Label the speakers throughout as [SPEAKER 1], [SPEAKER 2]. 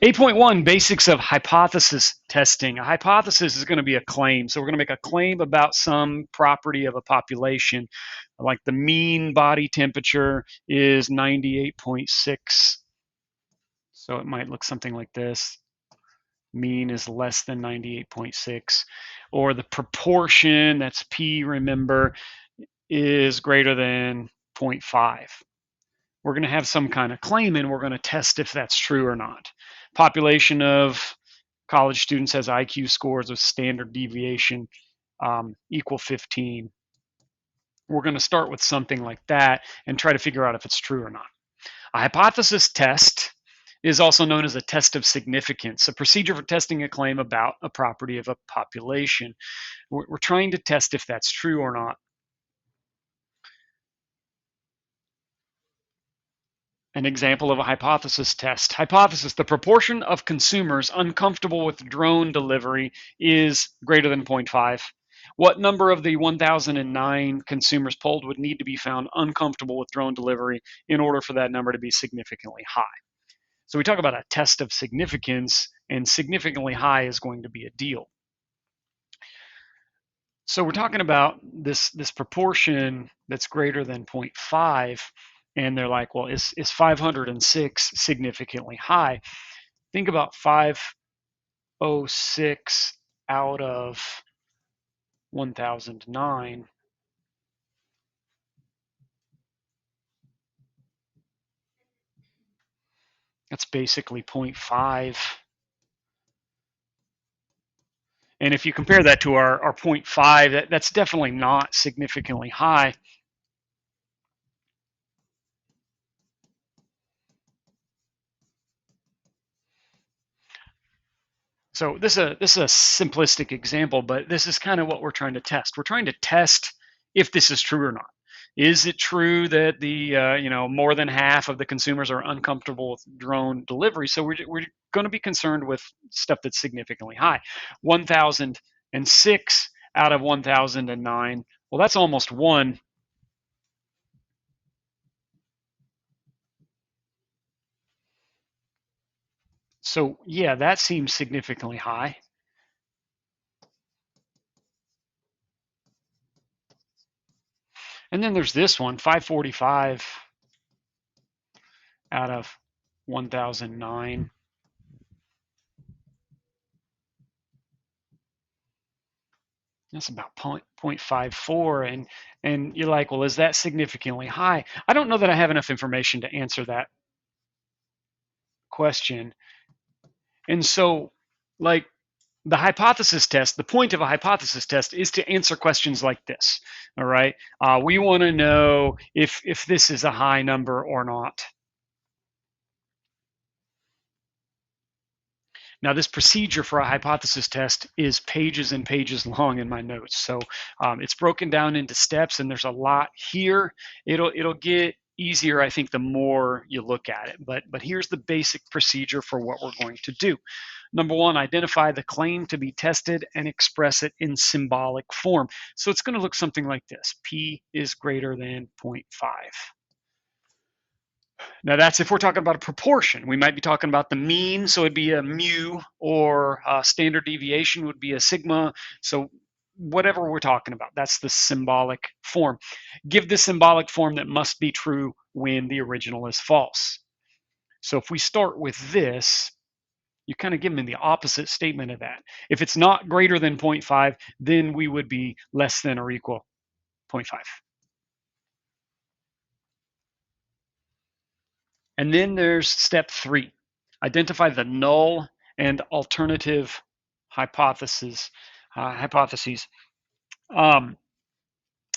[SPEAKER 1] 8.1, basics of hypothesis testing. A hypothesis is going to be a claim. So we're going to make a claim about some property of a population. Like the mean body temperature is 98.6. So it might look something like this. Mean is less than 98.6. Or the proportion, that's P, remember, is greater than 0.5. We're going to have some kind of claim and we're going to test if that's true or not. Population of college students has IQ scores of standard deviation equal 15. We're going to start with something like that and try to figure out if it's true or not. A hypothesis test is also known as a test of significance, a procedure for testing a claim about a property of a population. We're trying to test if that's true or not. An example of a hypothesis test. Hypothesis: the proportion of consumers uncomfortable with drone delivery is greater than 0.5. What number of the 1,009 consumers polled would need to be found uncomfortable with drone delivery in order for that number to be significantly high? So we talk about a test of significance, and significantly high is going to be a deal. So we're talking about this proportion that's greater than 0.5. And they're like, well, is 506 significantly high? Think about 506 out of 1009. That's basically 0.5. And if you compare that to our 0.5, that's definitely not significantly high. So this is a simplistic example, but this is kind of what we're trying to test. We're trying to test if this is true or not. Is it true that the more than half of the consumers are uncomfortable with drone delivery? So we're going to be concerned with stuff that's significantly high. 1,006 out of 1,009. Well, that's almost 1. So yeah, that seems significantly high. And then there's this one, 545 out of 1,009. That's about 0.54, and you're like, well, is that significantly high? I don't know that I have enough information to answer that question. And so, like, the hypothesis test, the point of a hypothesis test is to answer questions like this, all right? We want to know if this is a high number or not. Now, this procedure for a hypothesis test is pages and pages long in my notes. So it's broken down into steps, and there's a lot here. It'll get easier, I think, the more you look at it. But here's the basic procedure for what we're going to do. Number one, identify the claim to be tested and express it in symbolic form. So it's going to look something like this. P is greater than 0.5. Now that's if we're talking about a proportion. We might be talking about the mean, so it'd be a mu, or standard deviation would be a sigma. So whatever we're talking about, that's the symbolic form. Give the symbolic form that must be true when the original is false. So if we start with this, you kind of give them the opposite statement of that. If it's not greater than 0.5, then we would be less than or equal 0.5. And then there's step 3. Identify the null and alternative hypotheses. The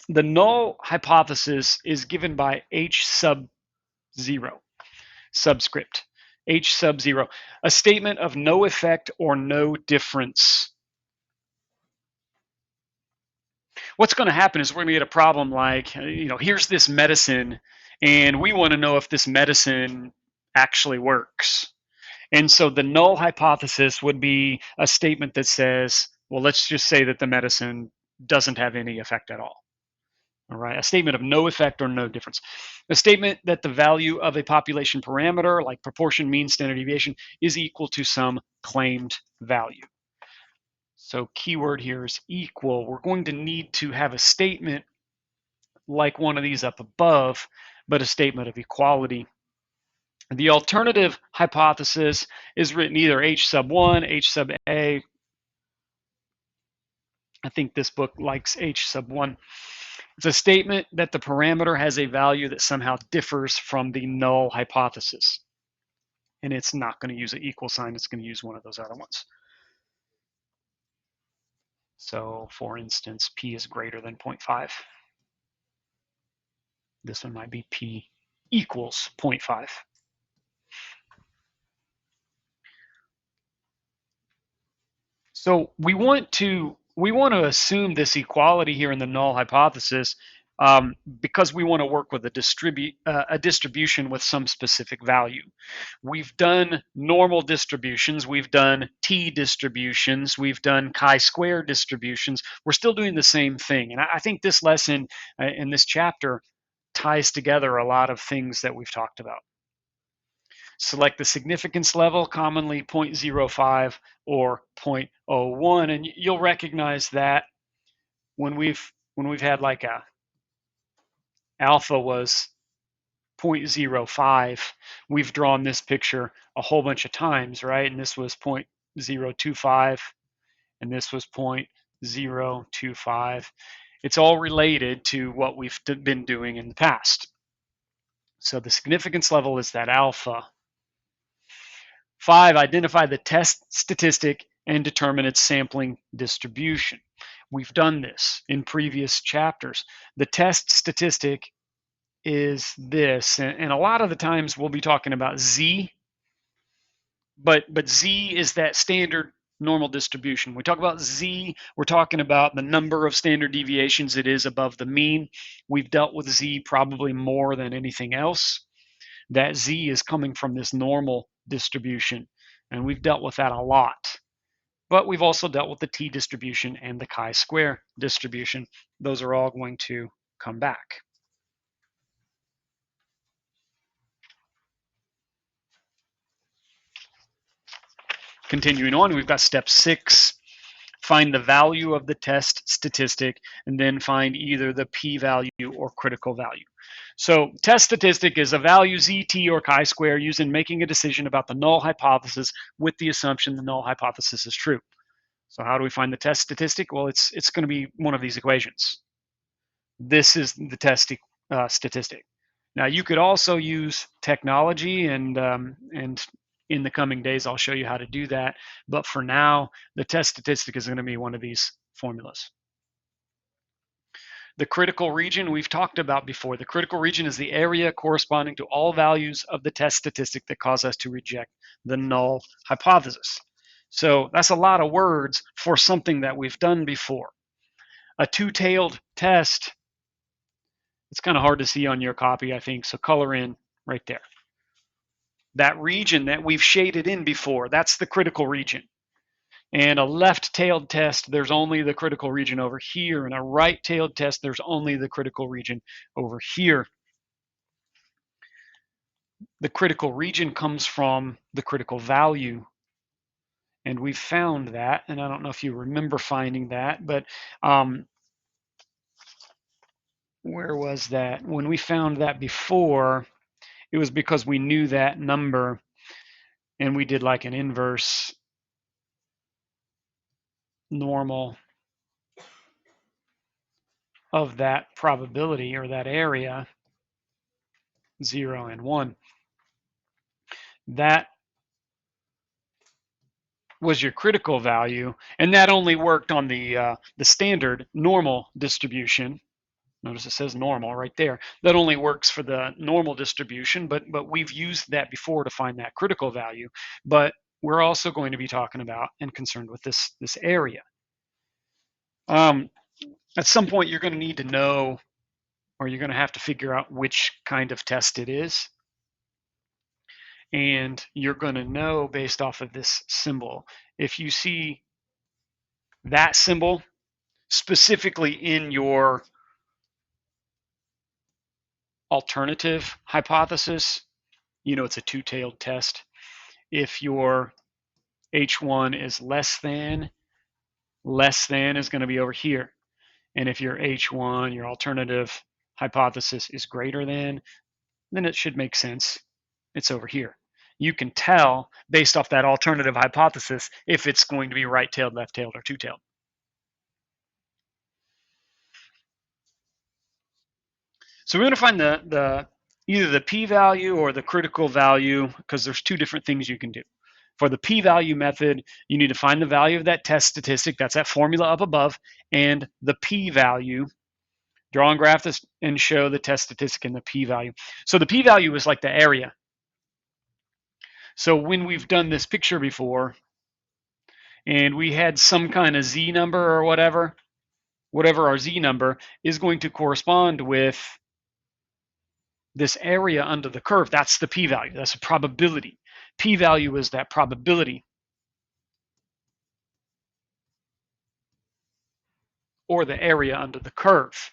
[SPEAKER 1] null hypothesis is given by H sub 0, subscript, H sub 0, a statement of no effect or no difference. What's going to happen is we're going to get a problem like, here's this medicine, and we want to know if this medicine actually works. And so the null hypothesis would be a statement that says, well, let's just say that the medicine doesn't have any effect at all. All right, a statement of no effect or no difference. A statement that the value of a population parameter, like proportion, mean, standard deviation, is equal to some claimed value. So keyword here is equal. We're going to need to have a statement like one of these up above, but a statement of equality. The alternative hypothesis is written either H sub 1, H sub A. I think this book likes H sub 1. It's a statement that the parameter has a value that somehow differs from the null hypothesis. And it's not going to use an equal sign, it's going to use one of those other ones. So for instance, P is greater than 0.5. This one might be P equals 0.5. So we want to assume this equality here in the null hypothesis because we want to work with a distribution with some specific value. We've done normal distributions, we've done t distributions, we've done chi-square distributions. We're still doing the same thing. And I think this lesson in this chapter ties together a lot of things that we've talked about. Select the significance level, commonly 0.05 or 0.01, and you'll recognize that when we've had like a alpha was 0.05, we've drawn this picture a whole bunch of times, right? And this was 0.025, and this was 0.025. It's all related to what we've been doing in the past. So the significance level is that alpha. 5, identify the test statistic and determine its sampling distribution. We've done this in previous chapters. The test statistic is this, and a lot of the times we'll be talking about Z, but Z is that standard normal distribution. We talk about Z, we're talking about the number of standard deviations it is above the mean. We've dealt with Z probably more than anything else. That Z is coming from this normal distribution, and we've dealt with that a lot. But we've also dealt with the t distribution and the chi-square distribution. Those are all going to come back. Continuing on, we've got step 6. Find the value of the test statistic, and then find either the p-value or critical value. So test statistic is a value z, t, or chi-square used in making a decision about the null hypothesis with the assumption the null hypothesis is true. So how do we find the test statistic? Well, it's going to be one of these equations. This is the test statistic. Now you could also use technology, and in the coming days I'll show you how to do that. But for now, the test statistic is going to be one of these formulas. The critical region we've talked about before. The critical region is the area corresponding to all values of the test statistic that cause us to reject the null hypothesis. So that's a lot of words for something that we've done before. A two-tailed test, it's kind of hard to see on your copy, I think, so color in right there. That region that we've shaded in before, that's the critical region. And a left-tailed test, there's only the critical region over here. And a right-tailed test, there's only the critical region over here. The critical region comes from the critical value. And we've found that, and I don't know if you remember finding that, but where was that? When we found that before, it was because we knew that number, and we did like an inverse normal of that probability or that area, 0 and 1. That was your critical value, and that only worked on the standard normal distribution. Notice it says normal right there. That only works for the normal distribution, but we've used that before to find that critical value. But we're also going to be talking about and concerned with this area. At some point, you're going to need to know, or you're going to have to figure out which kind of test it is. And you're going to know based off of this symbol. If you see that symbol specifically in your alternative hypothesis, it's a two-tailed test. If your H1 is less than is going to be over here. And if your H1, your alternative hypothesis, is greater than, then it should make sense. It's over here. You can tell based off that alternative hypothesis if it's going to be right-tailed, left-tailed, or two-tailed. So we're going to find either the p-value or the critical value, because there's two different things you can do. For the p-value method, you need to find the value of that test statistic, that's that formula up above, and the p-value. Draw and graph this and show the test statistic and the p-value. So the p-value is like the area. So when we've done this picture before, and we had some kind of z number or whatever our z number is going to correspond with this area under the curve, that's the p-value. That's a probability. P-value is that probability, or the area under the curve.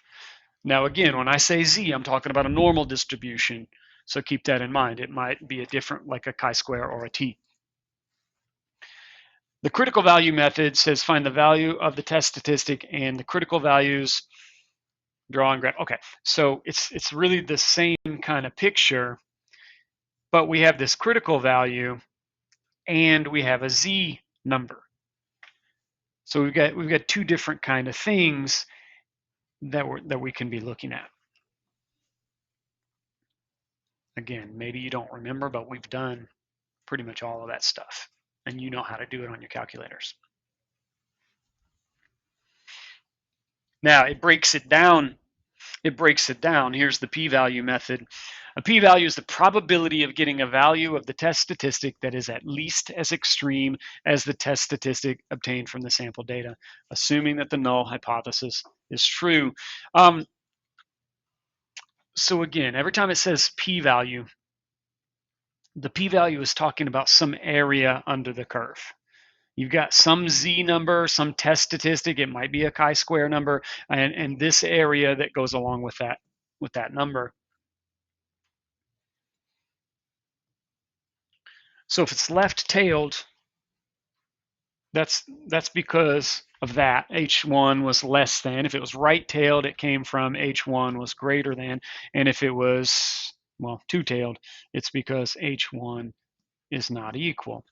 [SPEAKER 1] Now again, when I say z, I'm talking about a normal distribution, so keep that in mind. It might be a different, like a chi-square or a t. The critical value method says find the value of the test statistic and the critical values, draw and graph. Okay, so it's really the same kind of picture, but we have this critical value and we have a z number. So we've got two different kind of things that we can be looking at. Again, maybe you don't remember, but we've done pretty much all of that stuff, and you know how to do it on your calculators. Now it breaks it down. Here's the p-value method. A p-value is the probability of getting a value of the test statistic that is at least as extreme as the test statistic obtained from the sample data, assuming that the null hypothesis is true. So again, every time it says p-value, the p-value is talking about some area under the curve. You've got some z number, some test statistic, it might be a chi-square number, and this area that goes along with that number. So if it's left-tailed, that's because of that. H1 was less than. If it was right-tailed, it came from H1 was greater than. And if it was, well, two-tailed, it's because H1 is not equal.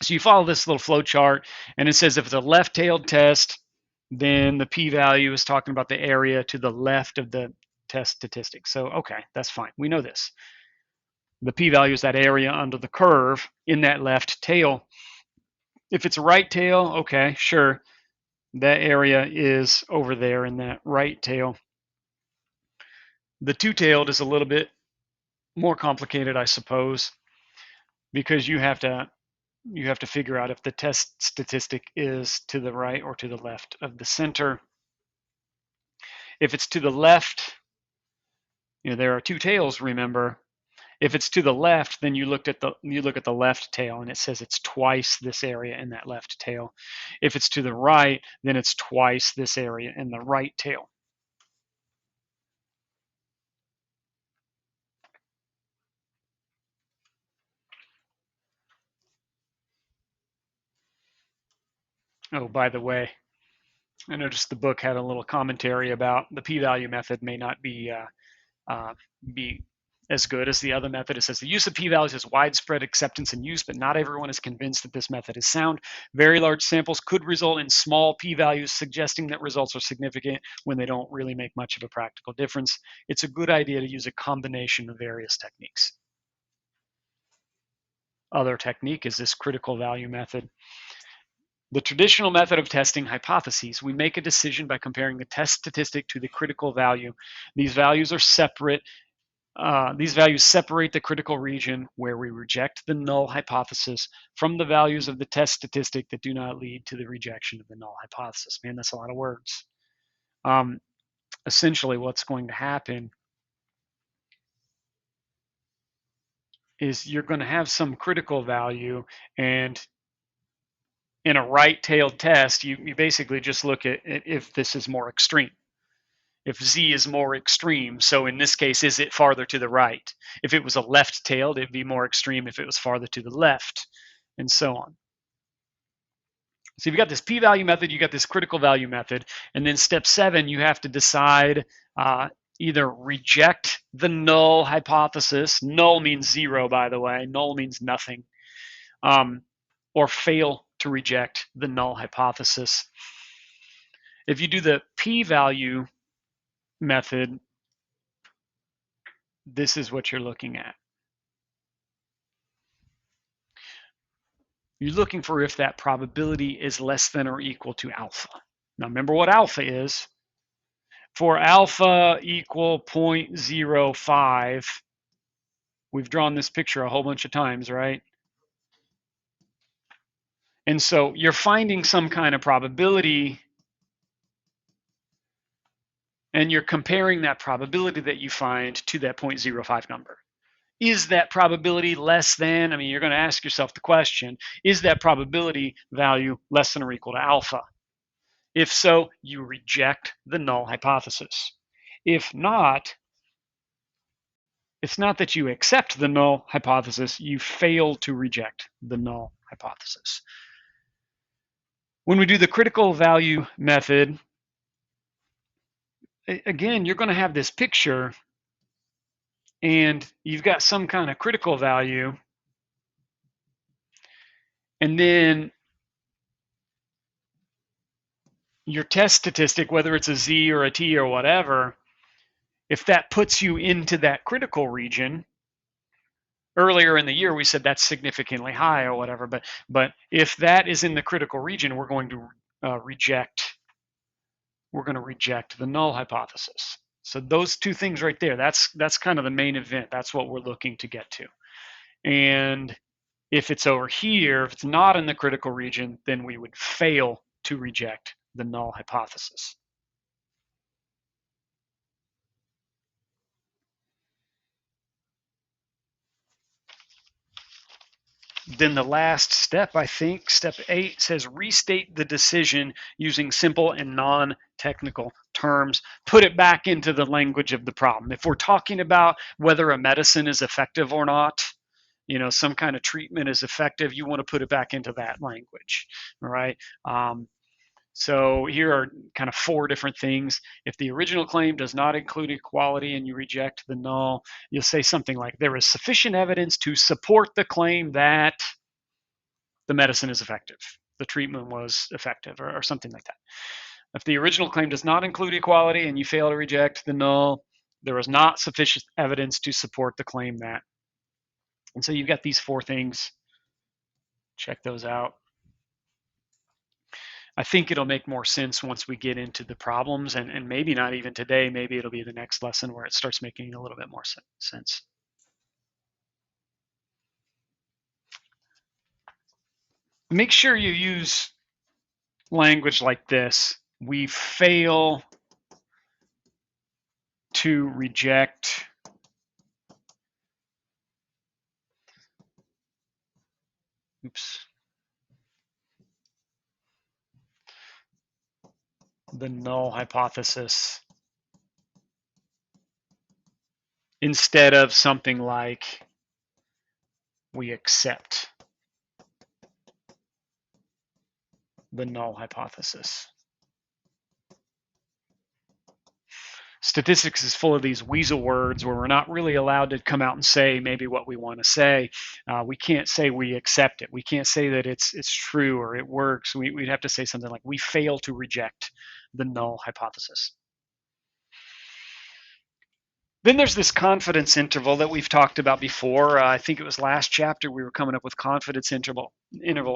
[SPEAKER 1] So you follow this little flow chart, and it says if it's a left-tailed test, then the p-value is talking about the area to the left of the test statistic. So, okay, that's fine. We know this. The p-value is that area under the curve in that left tail. If it's a right tail, okay, sure. That area is over there in that right tail. The two-tailed is a little bit more complicated, I suppose, because you have to figure out if the test statistic is to the right or to the left of the center. If it's to the left, there are two tails, remember. If it's to the left, then you look at the left tail and it says it's twice this area in that left tail. If it's to the right, then it's twice this area in the right tail. Oh, by the way, I noticed the book had a little commentary about the p-value method may not be as good as the other method. It says the use of p-values has widespread acceptance and use, but not everyone is convinced that this method is sound. Very large samples could result in small p-values, suggesting that results are significant when they don't really make much of a practical difference. It's a good idea to use a combination of various techniques. Other technique is this critical value method. The traditional method of testing hypotheses, we make a decision by comparing the test statistic to the critical value. These values are separate. These values separate the critical region where we reject the null hypothesis from the values of the test statistic that do not lead to the rejection of the null hypothesis. Man, that's a lot of words. Essentially, what's going to happen is you're going to have some critical value, and in a right-tailed test, you basically just look at if this is more extreme. if Z is more extreme. So in this case, is it farther to the right? If it was a left-tailed, it'd be more extreme if it was farther to the left, and so on. So you've got this p-value method, you got this critical value method, and then step 7, you have to decide either reject the null hypothesis. Null means 0, by the way. Null means nothing. Or fail to reject the null hypothesis. If you do the p-value method, this is what you're looking at. You're looking for if that probability is less than or equal to alpha. Now remember what alpha is. For alpha equal 0.05, we've drawn this picture a whole bunch of times, right? And so you're finding some kind of probability, and you're comparing that probability that you find to that 0.05 number. Is that probability less than, I mean, you're going to ask yourself the question, is that probability value less than or equal to alpha? If so, you reject the null hypothesis. If not, it's not that you accept the null hypothesis, you fail to reject the null hypothesis. When we do the critical value method, again, you're going to have this picture and you've got some kind of critical value, and then your test statistic, whether it's a Z or a T or whatever, if that puts you into that critical region, earlier in the year we said that's significantly high or whatever, but if that is in the critical region, we're going to reject the null hypothesis. So those two things right there, that's kind of the main event. That's what we're looking to get to. And if it's over here, if it's not in the critical region, then we would fail to reject the null hypothesis. Then the last step, I think, step 8, says restate the decision using simple and non-technical terms. Put it back into the language of the problem. If we're talking about whether a medicine is effective or not, you know, some kind of treatment is effective, you want to put it back into that language, all right? So here are kind of 4 different things. If the original claim does not include equality and you reject the null, you'll say something like, there is sufficient evidence to support the claim that the medicine is effective, the treatment was effective, or something like that. If the original claim does not include equality and you fail to reject the null, there is not sufficient evidence to support the claim that. And so you've got these 4 things. Check those out. I think it'll make more sense once we get into the problems, and maybe not even today, maybe it'll be the next lesson where it starts making a little bit more sense. Make sure you use language like this. We fail to reject the null hypothesis instead of something like we accept the null hypothesis. Statistics is full of these weasel words where we're not really allowed to come out and say maybe what we want to say. We can't say we accept it. We can't say that it's true or it works. We'd have to say something like we fail to reject the null hypothesis. Then there's this confidence interval that we've talked about before. I think it was last chapter we were coming up with confidence interval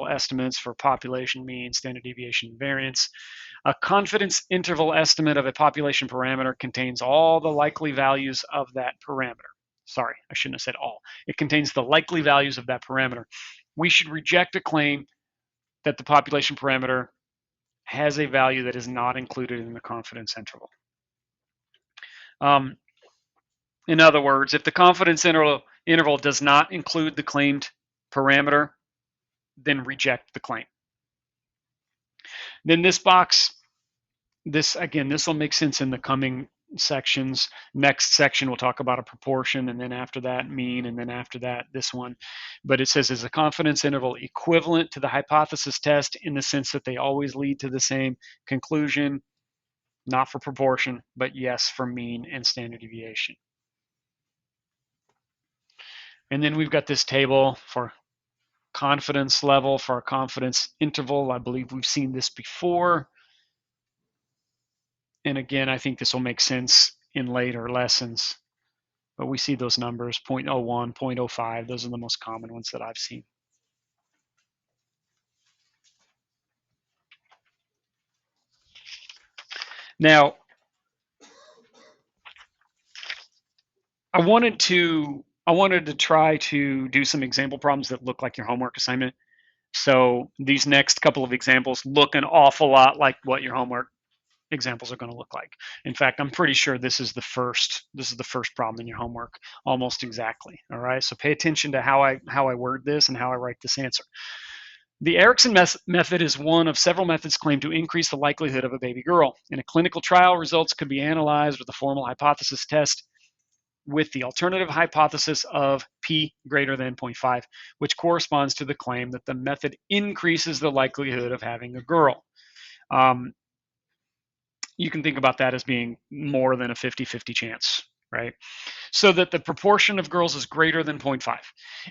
[SPEAKER 1] estimates for population mean, standard deviation, variance. A confidence interval estimate of a population parameter contains all the likely values of that parameter. Sorry, I shouldn't have said all. It contains the likely values of that parameter. We should reject a claim that the population parameter has a value that is not included in the confidence interval. In other words, if the confidence interval does not include the claimed parameter, then reject the claim. Then this box, this will make sense in the coming sections. Next section we'll talk about a proportion, and then after that mean, and then after that this one. But it says, is a confidence interval equivalent to the hypothesis test in the sense that they always lead to the same conclusion? Not for proportion, but yes for mean and standard deviation. And then we've got this table for confidence level, for our confidence interval. I believe we've seen this before. And again, I think this will make sense in later lessons. But we see those numbers, 0.01, 0.05. Those are the most common ones that I've seen. Now, I wanted to try to do some example problems that look like your homework assignment. So these next couple of examples look an awful lot like what your homework examples are going to look like. In fact, I'm pretty sure this is the first problem in your homework, almost exactly. All right, so pay attention to how I word this and how I write this answer. The Erickson method is one of several methods claimed to increase the likelihood of a baby girl. In a clinical trial, results could be analyzed with a formal hypothesis test with the alternative hypothesis of p greater than 0.5, which corresponds to the claim that the method increases the likelihood of having a girl. You can think about that as being more than a 50-50 chance, right? So that the proportion of girls is greater than 0.5.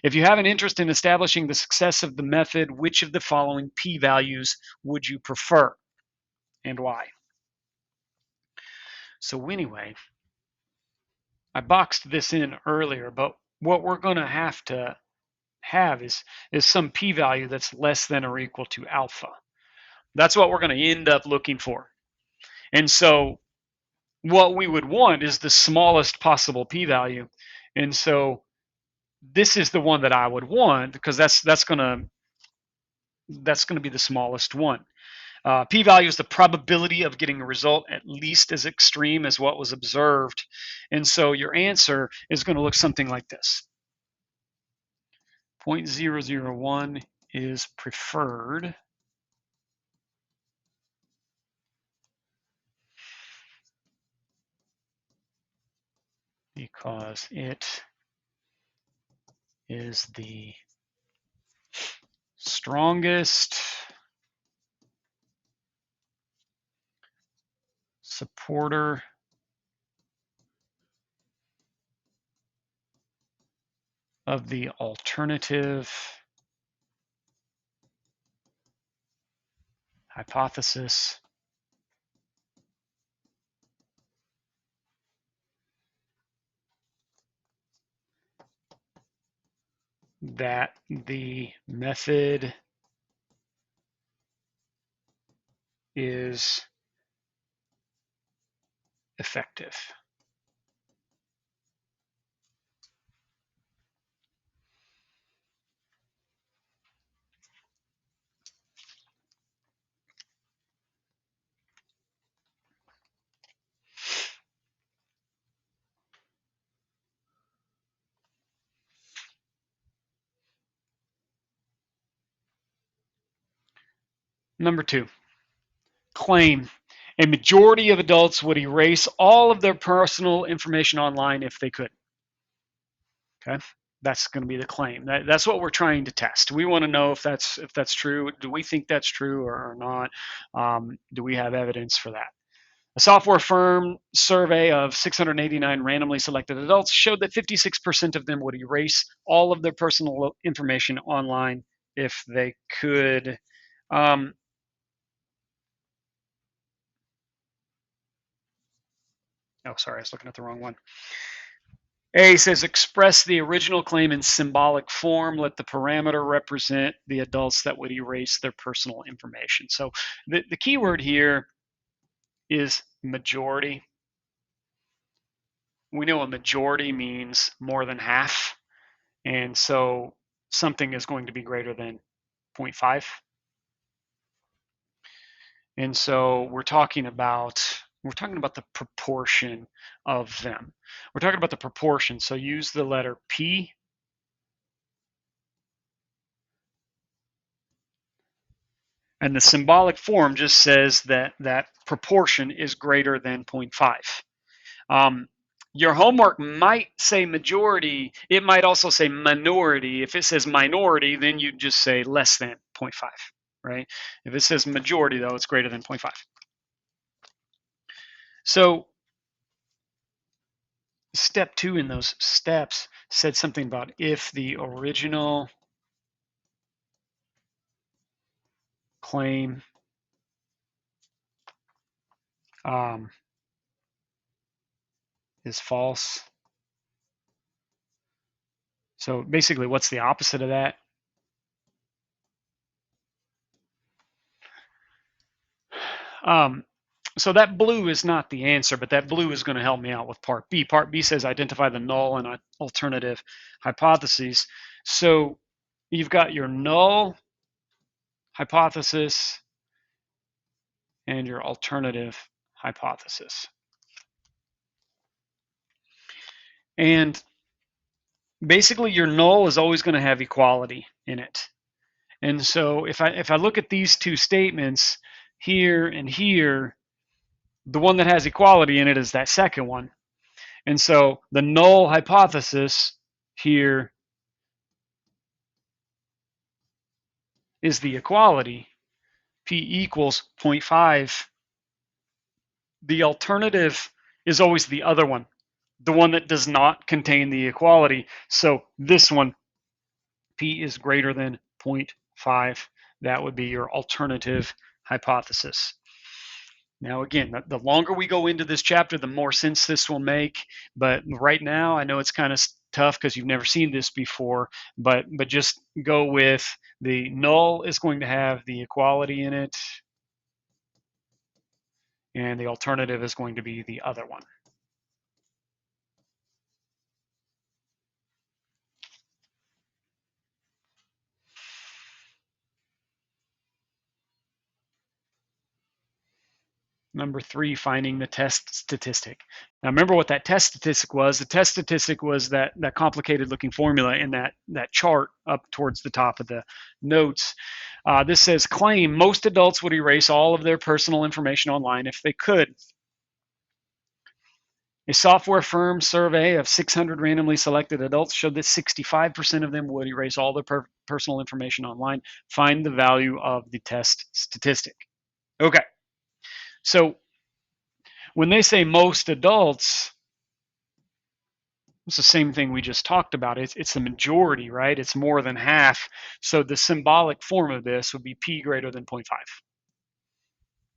[SPEAKER 1] If you have an interest in establishing the success of the method, which of the following p-values would you prefer and why? So anyway, I boxed this in earlier, but what we're going to have is some p-value that's less than or equal to alpha. That's what we're going to end up looking for. And so what we would want is the smallest possible p-value. And so this is the one that I would want because that's going to be the smallest one. P-value is the probability of getting a result at least as extreme as what was observed. And so your answer is going to look something like this. 0.001 is preferred. Because it is the strongest supporter of the alternative hypothesis that the method is effective. Number 2, claim. A majority of adults would erase all of their personal information online if they could. Okay, that's going to be the claim. That's what we're trying to test. We want to know if that's true. Do we think that's true or not? Do we have evidence for that? A software firm survey of 689 randomly selected adults showed that 56% of them would erase all of their personal information online if they could. Oh, sorry, I was looking at the wrong one. A says express the original claim in symbolic form. Let the parameter represent the adults that would erase their personal information. So the key word here is majority. We know a majority means more than half. And so something is going to be greater than 0.5. And so we're talking about the proportion of them. We're talking about the proportion. So use the letter P. And the symbolic form just says that that proportion is greater than 0.5. Your homework might say majority. It might also say minority. If it says minority, then you just say less than 0.5, right? If it says majority, though, it's greater than 0.5. So step 2 in those steps said something about if the original claim is false. So basically, what's the opposite of that? So that blue is not the answer, but that blue is going to help me out with part B. Part B says identify the null and alternative hypotheses. So you've got your null hypothesis and your alternative hypothesis. And basically your null is always going to have equality in it. And so if I look at these two statements here and here, the one that has equality in it is that second one. And so the null hypothesis here is the equality, P equals 0.5. The alternative is always the other one, the one that does not contain the equality. So this one, P is greater than 0.5. That would be your alternative hypothesis. Now, again, the longer we go into this chapter, the more sense this will make. But right now, I know it's kind of tough because you've never seen this before, but just go with the null is going to have the equality in it, and the alternative is going to be the other one. Number 3, finding the test statistic. Now remember what that test statistic was. The test statistic was that complicated looking formula in that chart up towards the top of the notes. This says claim most adults would erase all of their personal information online if they could. A software firm survey of 600 randomly selected adults showed that 65% of them would erase all their personal information online. Find the value of the test statistic. Okay. So when they say most adults, it's the same thing we just talked about. It's the majority, right? It's more than half. So the symbolic form of this would be P greater than 0.5.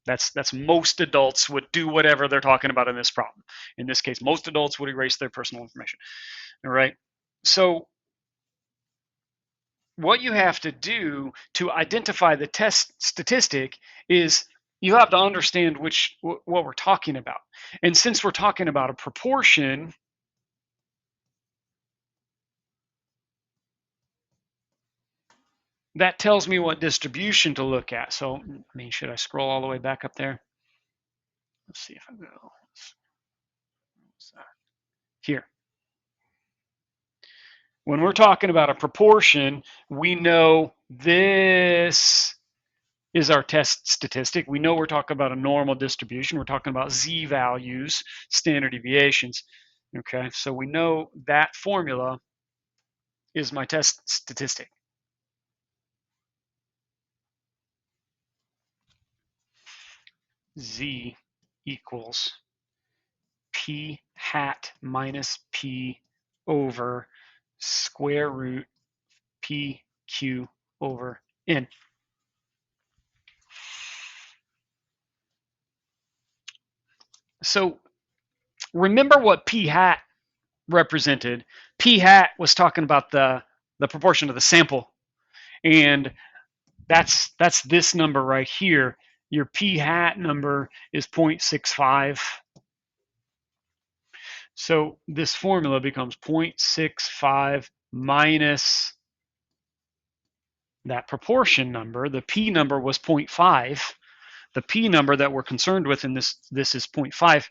[SPEAKER 1] That's most adults would do whatever they're talking about in this problem. In this case, most adults would erase their personal information. All right. So what you have to do to identify the test statistic is you have to understand what we're talking about. And since we're talking about a proportion, that tells me what distribution to look at. So, I mean, should I scroll all the way back up there? Let's see if I go. Here. When we're talking about a proportion, we know this is our test statistic. We know we're talking about a normal distribution. We're talking about z values, standard deviations. Okay, so we know that formula is my test statistic. Z equals P hat minus P over square root PQ over N. So remember what P hat represented. P hat was talking about the proportion of the sample, and that's this number right here. Your P hat number is 0.65. So this formula becomes 0.65 minus that proportion number. The P number was 0.5. The P number that we're concerned with in this is 0.5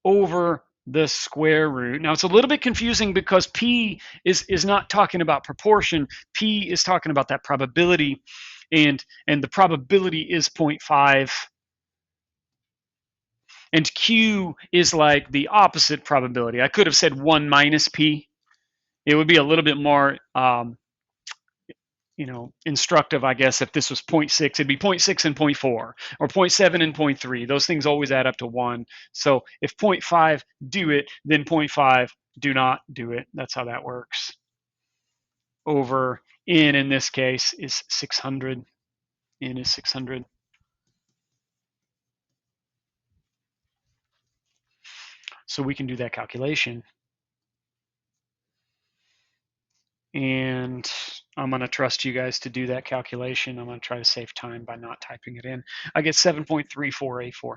[SPEAKER 1] over the square root. Now it's a little bit confusing because P is not talking about proportion. P is talking about that probability, and the probability is 0.5. And Q is like the opposite probability. I could have said 1 minus P. It would be a little bit more instructive, I guess. If this was 0.6, it'd be 0.6 and 0.4, or 0.7 and 0.3. Those things always add up to 1. So if 0.5 do it, then 0.5 do not do it. That's how that works. Over N in this case is 600. N is 600. So we can do that calculation. And I'm going to trust you guys to do that calculation. I'm going to try to save time by not typing it in. I get 7.3484.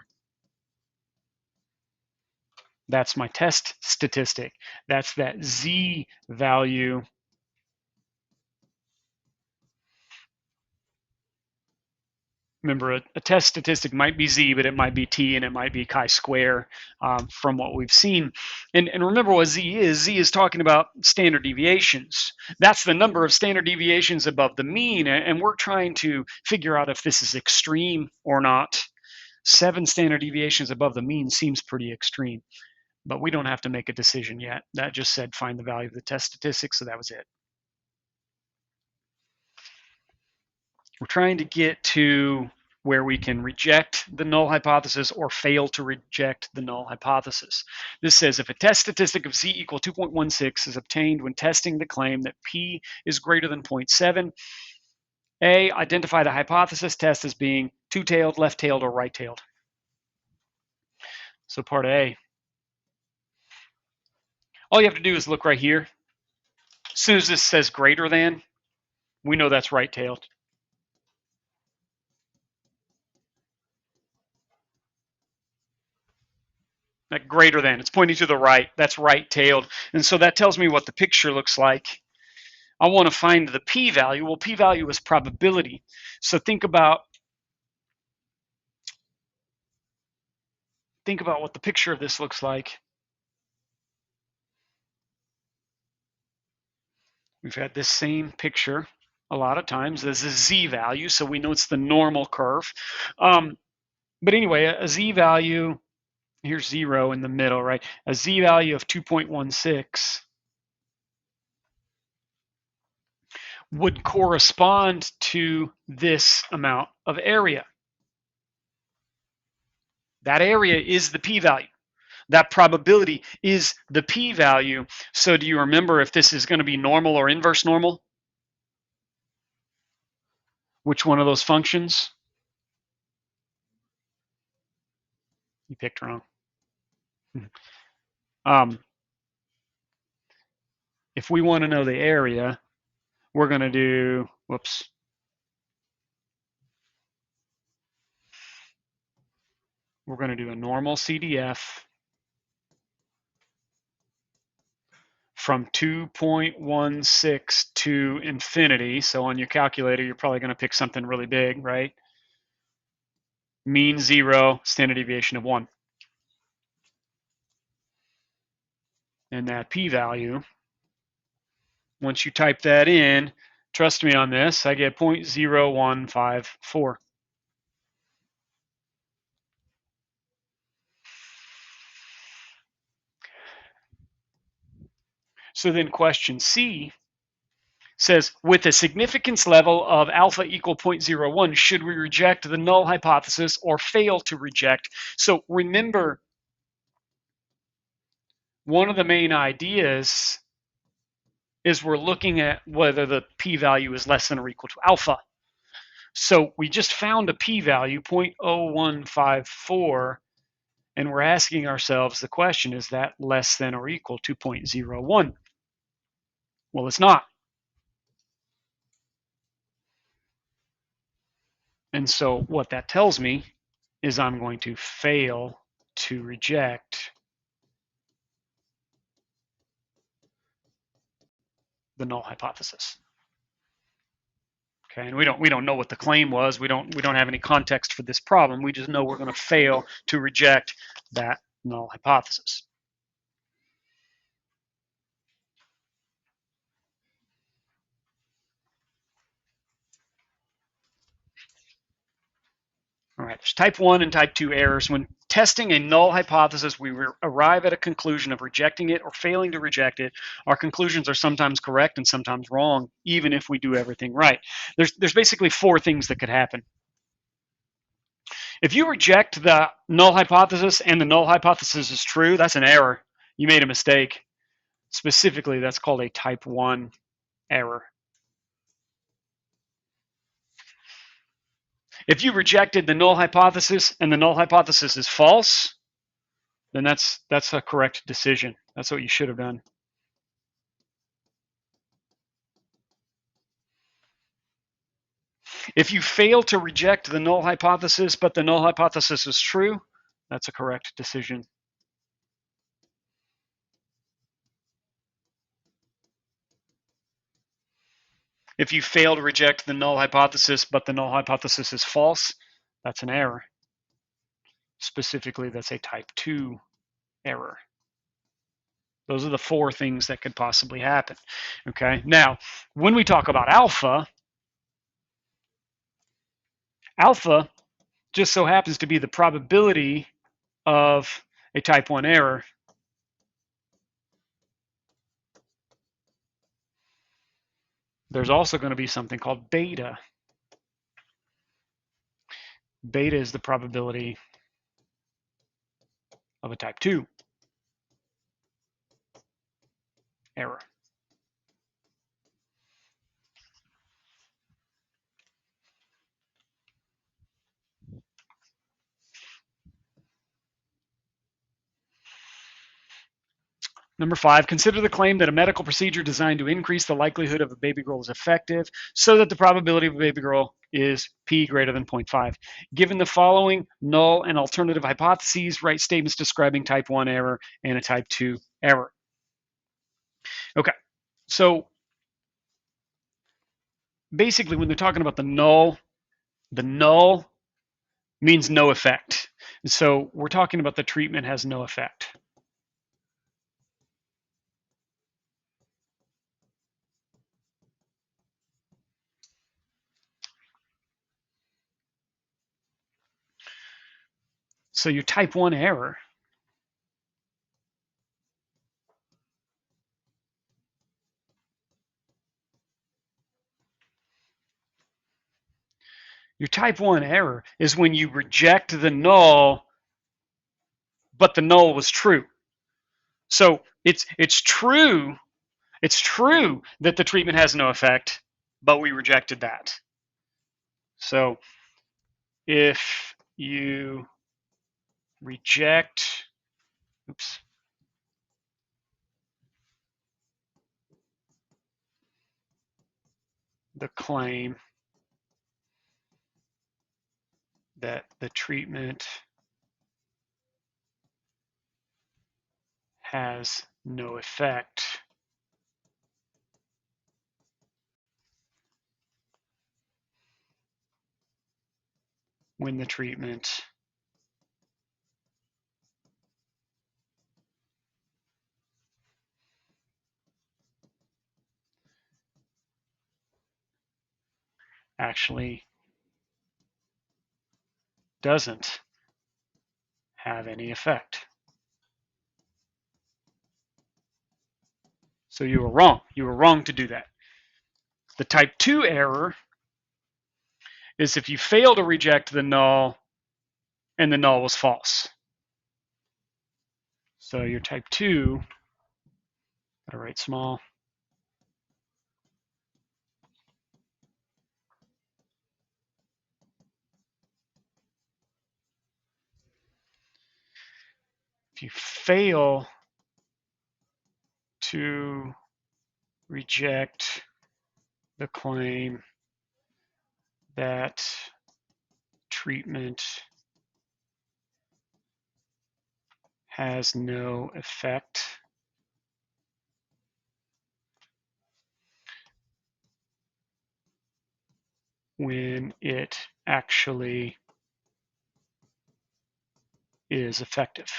[SPEAKER 1] That's my test statistic. That's that Z value. Remember, a test statistic might be Z, but it might be T, and it might be chi-square from what we've seen. And remember what Z is. Z is talking about standard deviations. That's the number of standard deviations above the mean, and we're trying to figure out if this is extreme or not. 7 standard deviations above the mean seems pretty extreme, but we don't have to make a decision yet. That just said find the value of the test statistic, so that was it. We're trying to get to where we can reject the null hypothesis or fail to reject the null hypothesis. This says if a test statistic of Z equal 2.16 is obtained when testing the claim that P is greater than 0.7, A, identify the hypothesis test as being two-tailed, left-tailed, or right-tailed. So part A. All you have to do is look right here. As soon as this says greater than, we know that's right-tailed. That greater than, it's pointing to the right, that's right-tailed. And so that tells me what the picture looks like. I want to find the p-value. Well, p-value is probability. So think about what the picture of this looks like. We've had this same picture a lot of times. There's a z-value, so we know it's the normal curve. But anyway, a z-value, here's 0 in the middle, right? A z-value of 2.16 would correspond to this amount of area. That area is the p-value. That probability is the p-value. So do you remember if this is going to be normal or inverse normal? Which one of those functions? You picked wrong. If we want to know the area, we're going to do, whoops. We're going to do a normal CDF from 2.16 to infinity. So on your calculator, you're probably going to pick something really big, right? Mean 0, standard deviation of 1. And that p-value, once you type that in, trust me on this, I get 0.0154. So then question C says, with a significance level of alpha equal 0.01, should we reject the null hypothesis or fail to reject? So remember, one of the main ideas is we're looking at whether the p-value is less than or equal to alpha. So we just found a p-value, 0.0154, and we're asking ourselves the question, is that less than or equal to 0.01? Well, it's not. And so what that tells me is I'm going to fail to reject the null hypothesis. Okay, and we don't know what the claim was. We don't have any context for this problem. We just know we're going to fail to reject that null hypothesis. All right, there's type 1 and type 2 errors when testing a null hypothesis, we arrive at a conclusion of rejecting it or failing to reject it. Our conclusions are sometimes correct and sometimes wrong, even if we do everything right. There's basically four things that could happen. If you reject the null hypothesis and the null hypothesis is true, that's an error. You made a mistake. Specifically, that's called a type 1 error. If you rejected the null hypothesis and the null hypothesis is false, then that's a correct decision. That's what you should have done. If you fail to reject the null hypothesis, but the null hypothesis is true, that's a correct decision. If you fail to reject the null hypothesis, but the null hypothesis is false, that's an error. Specifically, that's a type 2 error. Those are the four things that could possibly happen. Okay. Now, when we talk about alpha just so happens to be the probability of a type 1 error. There's also going to be something called beta. Beta is the probability of a type 2 error. Number 5, consider the claim that a medical procedure designed to increase the likelihood of a baby girl is effective so that the probability of a baby girl is p greater than 0.5. Given the following null and alternative hypotheses, write statements describing type 1 error and a type 2 error. Okay, so basically when they're talking about the null means no effect. So we're talking about the treatment has no effect. So your type 1 error is when you reject the null, but the null was true. So it's true that the treatment has no effect, but we rejected that. So if you reject, the claim that the treatment has no effect, when the treatment actually doesn't have any effect. So you were wrong. You were wrong to do that. The type 2 error is if you fail to reject the null and the null was false. So your type 2, gotta write small, if you fail to reject the claim that treatment has no effect, when it actually is effective.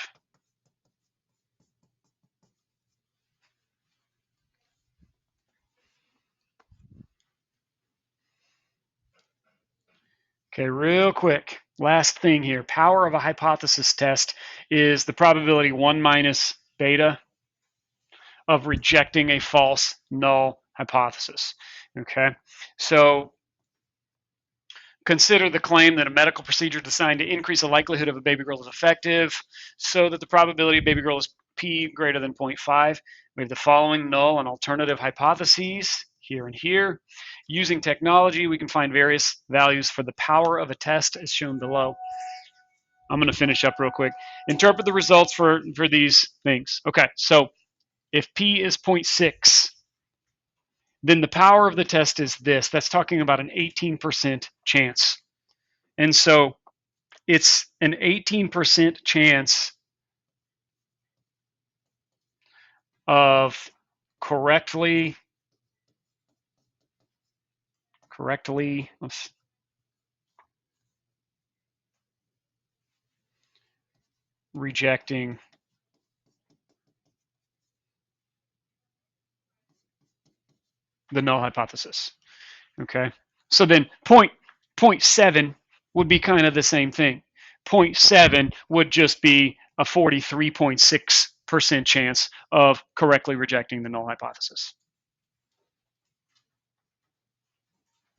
[SPEAKER 1] Okay, real quick. last thing here, power of a hypothesis test is the probability 1 minus beta of rejecting a false null hypothesis. Okay, so consider the claim that a medical procedure designed to increase the likelihood of a baby girl is effective so that the probability of baby girl is p greater than 0.5. We have the following null and alternative hypotheses here and here. Using technology, we can find various values for the power of a test as shown below. I'm going to finish up real quick. Interpret the results for these things. Okay, so if p is 0.6, then the power of the test is this. That's talking about an 18% chance. And so it's an 18% chance of correctly rejecting the null hypothesis. Okay, so then 0.7 would be kind of the same thing. 0.7 would just be a 43.6% chance of correctly rejecting the null hypothesis.